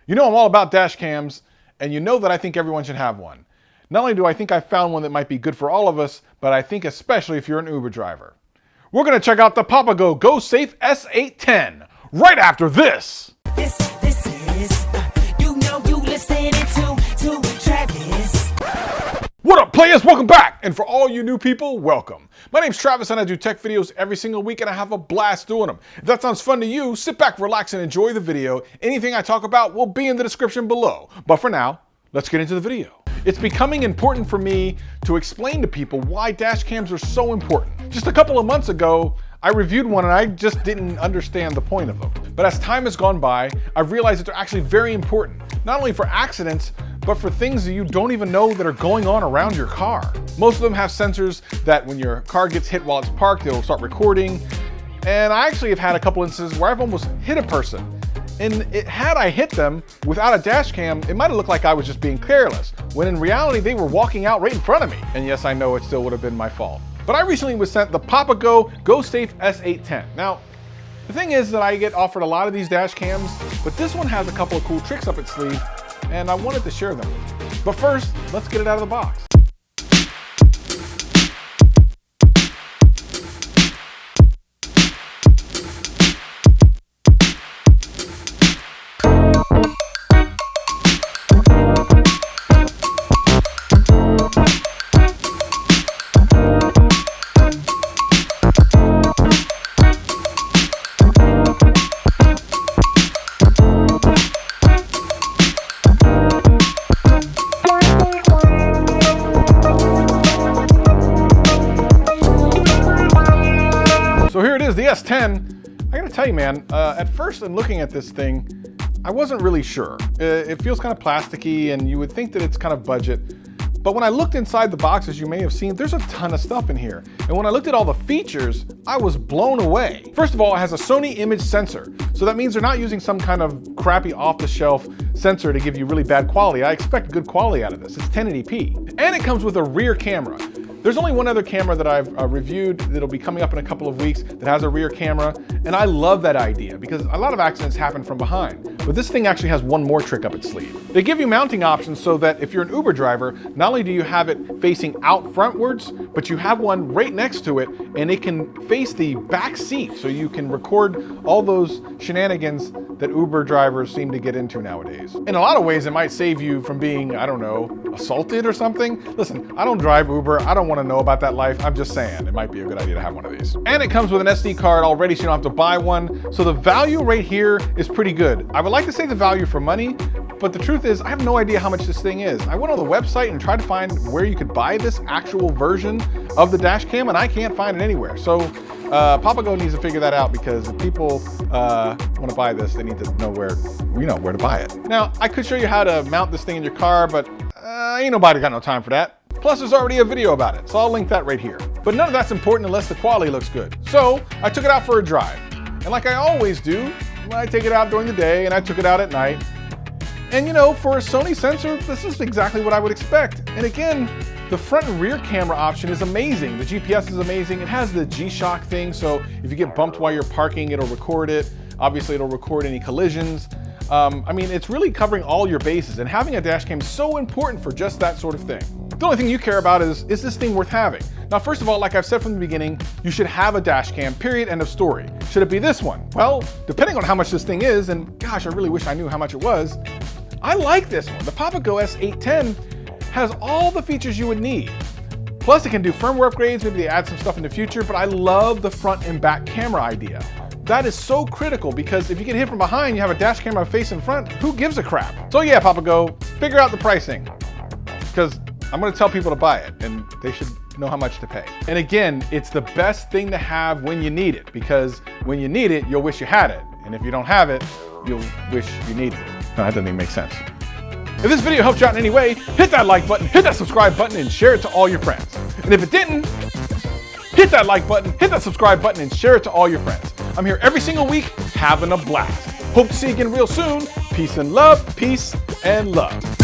You know I'm all about dash cams, and you know that I think everyone should have one. Not only do I think I found one that might be good for all of us, but I think especially if you're an Uber driver. We're gonna check out the Papago GoSafe S810 right after this. This is, you listening to Travis. What up, players? Welcome back! And for all you new people, welcome. My name's Travis and I do tech videos every single week and I have a blast doing them. If that sounds fun to you, sit back, relax, and enjoy the video. Anything I talk about will be in the description below. But for now, let's get into the video. It's becoming important for me to explain to people why dash cams are so important. Just a couple of months ago, I reviewed one and I just didn't understand the point of them. But as time has gone by, I've realized that they're actually very important, not only for accidents, but for things that you don't even know that are going on around your car. Most of them have sensors that when your car gets hit while it's parked, it'll start recording. And I actually have had a couple instances where I've almost hit a person. And had I hit them without a dash cam, it might have looked like I was just being careless, when in reality, they were walking out right in front of me. And yes, I know it still would have been my fault. But I recently was sent the Papago GoSafe S810. Now, the thing is that I get offered a lot of these dash cams, but this one has a couple of cool tricks up its sleeve, and I wanted to share them with you. But first, let's get it out of the box. So here it is, the S10. I gotta tell you, man, at first in looking at this thing, I wasn't really sure. It feels kind of plasticky and you would think that it's kind of budget. But when I looked inside the box, as you may have seen, there's a ton of stuff in here. And when I looked at all the features, I was blown away. First of all, it has a Sony image sensor. So that means they're not using some kind of crappy off-the-shelf sensor to give you really bad quality. I expect good quality out of this. It's 1080p. And it comes with a rear camera. There's only one other camera that I've reviewed that'll be coming up in a couple of weeks that has a rear camera, and I love that idea because a lot of accidents happen from behind. But this thing actually has one more trick up its sleeve. They give you mounting options so that if you're an Uber driver, not only do you have it facing out frontwards, but you have one right next to it, and it can face the back seat so you can record all those shenanigans that Uber drivers seem to get into nowadays. In a lot of ways, it might save you from being, I don't know, assaulted or something. Listen, I don't drive Uber. I don't want to know about that life. I'm just saying it might be a good idea to have one of these. And it comes with an SD card already, so you don't have to buy one. So the value right here is pretty good. I would like to say the value for money, but the truth is I have no idea how much this thing is. I went on the website and tried to find where you could buy this actual version of the dash cam, and I can't find it anywhere. So Papago needs to figure that out, because if people want to buy this, they need to know where to buy it. Now, I could show you how to mount this thing in your car, but ain't nobody got no time for that. Plus, there's already a video about it, so I'll link that right here. But none of that's important unless the quality looks good. So I took it out for a drive. And like I always do, I take it out during the day and I took it out at night. And you know, for a Sony sensor, this is exactly what I would expect. And again, the front and rear camera option is amazing. The GPS is amazing. It has the G-Shock thing, so if you get bumped while you're parking, it'll record it. Obviously, it'll record any collisions. I mean, it's really covering all your bases, and having a dash cam is so important for just that sort of thing. The only thing you care about is this thing worth having? Now, first of all, like I've said from the beginning, you should have a dash cam, period, end of story. Should it be this one? Well, depending on how much this thing is, and gosh, I really wish I knew how much it was, I like this one. The Papago S810 has all the features you would need. Plus, it can do firmware upgrades, maybe they add some stuff in the future, but I love the front and back camera idea. That is so critical, because if you get hit from behind, you have a dash camera facing front, who gives a crap? So yeah, Papago, figure out the pricing, because I'm gonna tell people to buy it, and they should know how much to pay. And again, it's the best thing to have when you need it, because when you need it, you'll wish you had it. And if you don't have it, you'll wish you needed it. No, that doesn't even make sense. If this video helped you out in any way, hit that like button, hit that subscribe button, and share it to all your friends. And if it didn't, hit that like button, hit that subscribe button, and share it to all your friends. I'm here every single week, having a blast. Hope to see you again real soon. Peace and love, peace and love.